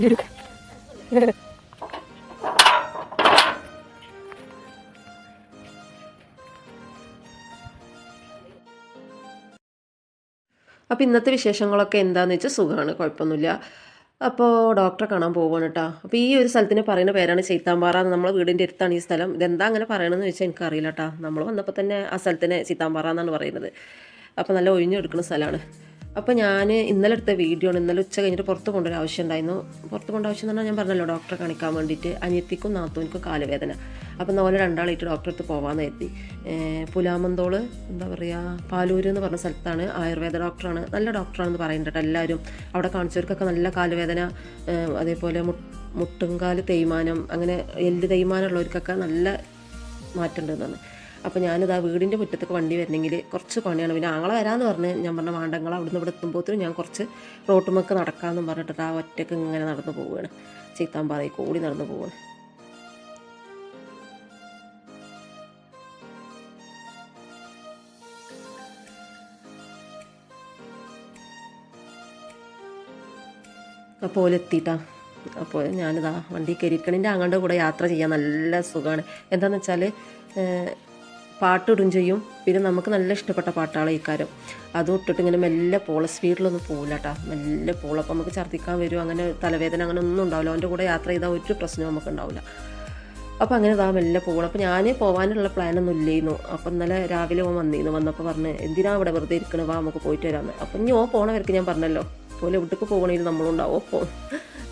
അപ്പോൾ ഇന്നത്തെ വിശേഷങ്ങളൊക്കെ എന്താണെന്ന് വെച്ചാൽ സുഖമാണ്, കുഴപ്പമൊന്നുമില്ല. അപ്പോൾ ഡോക്ടറെ കാണാൻ പോവുകയാണ് കേട്ടോ. അപ്പോൾ ഈ ഒരു സ്ഥലത്തിന് പറയുന്ന പേരാണ് ചീത്താമ്പാറ. നമ്മളെ വീടിൻ്റെ അടുത്താണ് ഈ സ്ഥലം. ഇതെന്താ അങ്ങനെ പറയണമെന്ന് ചോദിച്ചാൽ എനിക്കറിയില്ല കേട്ടോ. നമ്മൾ വന്നപ്പോൾ തന്നെ ആ സ്ഥലത്തിന് ചീത്താമ്പാറ എന്നാണ് പറയുന്നത്. അപ്പോൾ നല്ല ഒഴിഞ്ഞെടുക്കുന്ന സ്ഥലമാണ്. അപ്പോൾ ഞാൻ ഇന്നലെ എടുത്ത വീഡിയോ ആണ്. ഇന്നലെ ഉച്ച കഴിഞ്ഞിട്ട് പുറത്ത് കൊണ്ടൊരു ആവശ്യം ഉണ്ടായിരുന്നു. പുറത്ത് കൊണ്ട ആവശ്യം എന്ന് പറഞ്ഞാൽ ഞാൻ പറഞ്ഞല്ലോ, ഡോക്ടറെ കാണിക്കാൻ വേണ്ടിയിട്ട് അനിയത്തിക്കും നാത്തൂനിക്കും കാലുവേദന. അപ്പം ഓലെ രണ്ടാളായിട്ട് ഡോക്ടറെ അടുത്ത് പോകാമെന്ന് കരുതി. പുലാമന്തോള് എന്താ പറയുക, പാലൂർ എന്ന് പറഞ്ഞ സ്ഥലത്താണ്. ആയുർവേദ ഡോക്ടറാണ്, നല്ല ഡോക്ടറാണെന്ന് പറയുന്നുണ്ട് എല്ലാവരും. അവിടെ കാണിച്ചവർക്കൊക്കെ നല്ല കാലുവേദന, അതേപോലെ മുട്ടുംകാല് തേയ്മാനം, അങ്ങനെ എല്ല് തേയ്മാനം ഉള്ളവർക്കൊക്കെ നല്ല മാറ്റമുണ്ടെന്നാണ്. അപ്പോൾ ഞാനിത് ആ വീടിൻ്റെ മുറ്റത്തൊക്കെ വണ്ടി വരണമെങ്കിൽ കുറച്ച് പണിയാണ്. പിന്നെ ആങ്ങളെ വരാമെന്ന് പറഞ്ഞ് ഞാൻ പറഞ്ഞ മാണ്ടങ്ങൾ അവിടുന്ന് ഇവിടെ എത്തുമ്പോഴത്തേനും ഞാൻ കുറച്ച് റോട്ടുമൊക്കെ നടക്കാമെന്നും പറഞ്ഞിട്ട് ആ ഒറ്റയ്ക്ക് ഇങ്ങനെ നടന്നു പോവുകയാണ്. ചീത്താമ്പാറയിൽ കൂടി നടന്നു പോവുകയാണ്. അപ്പോൾ എത്തിയിട്ടാ. അപ്പോൾ ഞാനിതാ വണ്ടി കയറിയിരിക്കണിൻ്റെ അങ്ങോട്ട് കൂടെ യാത്ര ചെയ്യാൻ നല്ല സുഖമാണ്. എന്താണെന്ന് വെച്ചാൽ പാട്ടിടും ചെയ്യും. പിന്നെ നമുക്ക് നല്ല ഇഷ്ടപ്പെട്ട പാട്ടുകളെ ഇക്കാരം അതും ഇട്ടിട്ട് ഇങ്ങനെ മെല്ലെ പോള, സ്പീഡിലൊന്നും പോകില്ല കേട്ടോ, മെല്ലെ പോള. അപ്പോൾ നമുക്ക് ഛർദ്ദിക്കാൻ വരും, അങ്ങനെ തലവേദന അങ്ങനെ ഒന്നും ഉണ്ടാവില്ല. അവൻ്റെ കൂടെ യാത്ര ചെയ്താൽ ഒരു പ്രശ്നവും നമുക്ക് ഉണ്ടാവില്ല. അപ്പോൾ അങ്ങനെ ഇതാ മെല്ലെ പോകണം. അപ്പോൾ ഞാൻ പോകാനുള്ള പ്ലാനൊന്നും ഇല്ലായിരുന്നു. അപ്പോൾ ഇന്നലെ രാവിലെ വന്നിരുന്നു. വന്നപ്പോൾ പറഞ്ഞ് എന്തിനാ ഇവിടെ വെറുതെ ഇരിക്കണ, വാ നമുക്ക് പോയിട്ട് വരാമെന്ന്. അപ്പം ഇനി പോണവർക്ക് ഞാൻ പറഞ്ഞല്ലോ, പോലെ എവിടേക്ക് പോകണമെങ്കിൽ നമ്മളുണ്ടാവും ഒപ്പം.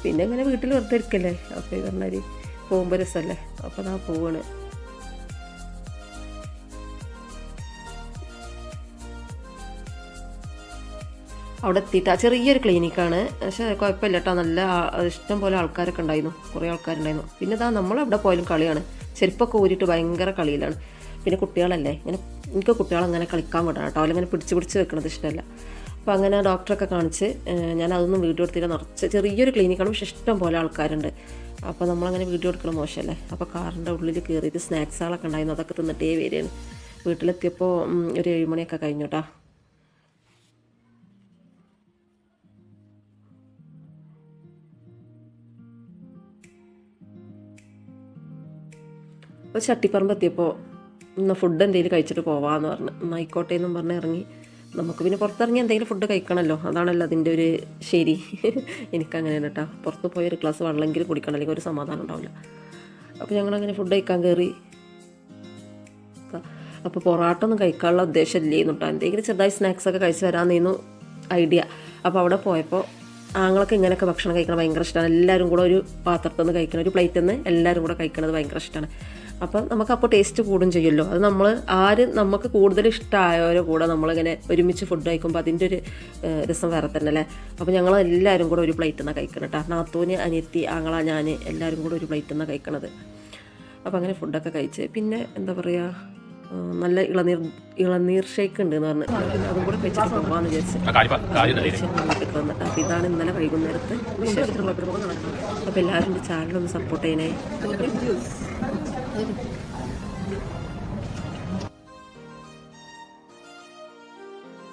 പിന്നെ ഇങ്ങനെ വീട്ടിൽ വെറുതെ ഇരിക്കല്ലേ, അപ്പോൾ ഈ പറഞ്ഞാൽ പോകുമ്പോൾ രസമല്ലേ. അപ്പോൾ ഞാൻ പോവാണ്. അവിടെ എത്തിയിട്ട് ചെറിയൊരു ക്ലിനിക്കാണ്, പക്ഷേ കുഴപ്പമില്ല കേട്ടോ. നല്ല ഇഷ്ടം പോലെ ആൾക്കാരൊക്കെ ഉണ്ടായിരുന്നു, കുറേ ആൾക്കാരുണ്ടായിരുന്നു. പിന്നെ ഇതാ നമ്മളെവിടെ പോയാലും കളിയാണ്, ചെരുപ്പൊക്കെ ഊരിയിട്ട് ഭയങ്കര കളിയിലാണ്. പിന്നെ കുട്ടികളല്ലേ, ഇങ്ങനെ എനിക്ക് കുട്ടികളങ്ങനെ കളിക്കാൻ വിടണം കേട്ടോ, അവരിങ്ങനെ പിടിച്ച് വെക്കണത് ഇഷ്ടമല്ല. അപ്പോൾ അങ്ങനെ ഡോക്ടറൊക്കെ കാണിച്ച് ഞാൻ അതൊന്നും വീഡിയോ എടുത്തില്ല. നിറച്ച് ചെറിയൊരു ക്ലിനിക്കാണ്, പക്ഷേ ഇഷ്ടം പോലെ ആൾക്കാരുണ്ട്. അപ്പോൾ നമ്മളങ്ങനെ വീഡിയോ എടുക്കണം മോശമല്ലേ. അപ്പോൾ കാറിൻ്റെ ഉള്ളിൽ കയറിയിട്ട് സ്നാക്സുകളൊക്കെ ഉണ്ടായിരുന്നു, അതൊക്കെ തിന്നിട്ടേ വരികയാണ്. വീട്ടിലെത്തിയപ്പോൾ ഒരു 7 മണിയൊക്കെ കഴിഞ്ഞു കേട്ടോ. അപ്പോൾ ചട്ടിപ്പറമ്പ് എത്തിയപ്പോൾ ഇന്ന് ഫുഡ് എന്തെങ്കിലും കഴിച്ചിട്ട് പോവാമെന്ന് പറഞ്ഞു. ആയിക്കോട്ടെ എന്നും പറഞ്ഞ് ഇറങ്ങി. നമുക്ക് പിന്നെ പുറത്തിറങ്ങി എന്തെങ്കിലും ഫുഡ് കഴിക്കണമല്ലോ, അതാണല്ലോ അതിൻ്റെ ഒരു ശരി. എനിക്കങ്ങനെയാണ് കേട്ടോ, പുറത്ത് പോയി ഒരു ഗ്ലാസ് വെള്ളമെങ്കിലും കുടിക്കണം, അല്ലെങ്കിൽ ഒരു സമാധാനം ഉണ്ടാവില്ല. അപ്പോൾ ഞങ്ങളങ്ങനെ ഫുഡ് കഴിക്കാൻ കയറി. അപ്പോൾ പൊറാട്ട ഒന്നും കഴിക്കാനുള്ള ഉദ്ദേശം ഇല്ലേന്നു കേട്ടോ, എന്തെങ്കിലും ചെറുതായി സ്നാക്സൊക്കെ കഴിച്ച് വരാമെന്നായിരുന്നു ഐഡിയ. അപ്പോൾ അവിടെ പോയപ്പോൾ ആങ്ങളൊക്കെ ഇങ്ങനെയൊക്കെ ഭക്ഷണം കഴിക്കണം ഭയങ്കര ഇഷ്ടമാണ്. എല്ലാവരും കൂടെ ഒരു പാത്രത്തിൽ നിന്ന് കഴിക്കണം, ഒരു പ്ലേറ്റിൽ നിന്ന് എല്ലാവരും കൂടെ കഴിക്കണത് ഭയങ്കര ഇഷ്ടമാണ്. അപ്പം നമുക്കപ്പോൾ ടേസ്റ്റ് കൂടും ചെയ്യുമല്ലോ. അത് നമ്മൾ നമുക്ക് കൂടുതൽ ഇഷ്ടമായവരെ കൂടെ നമ്മളിങ്ങനെ ഒരുമിച്ച് ഫുഡ് കഴിക്കുമ്പോൾ അതിൻ്റെ ഒരു രസം വേറെ തന്നെ അല്ലേ. അപ്പോൾ ഞങ്ങൾ എല്ലാവരും കൂടെ ഒരു പ്ലേറ്റിൽ നിന്ന് കഴിക്കണം കേട്ടോ. നാത്തൂന്, അനിയത്തി, ആങ്ങള, ഞാൻ എല്ലാവരും കൂടെ ഒരു പ്ലേറ്റിൽ നിന്ന് കഴിക്കണത്. അപ്പോൾ അങ്ങനെ ഫുഡൊക്കെ കഴിച്ച് പിന്നെ എന്താ പറയുക, നല്ല ഇളനീർ ഷേക്ക് ഉണ്ട് എന്ന് പറഞ്ഞ് അതും കൂടെ കഴിച്ചിട്ട് പോകാമെന്ന് വിചാരിച്ച് വീട്ടിൽ വന്നിട്ട്. അപ്പോൾ ഇതാണ് ഇന്നലെ വൈകുന്നേരത്തെ വിശേഷം. അപ്പോൾ എല്ലാവരും ചാനലൊന്ന് സപ്പോർട്ട് ചെയ്യണേ.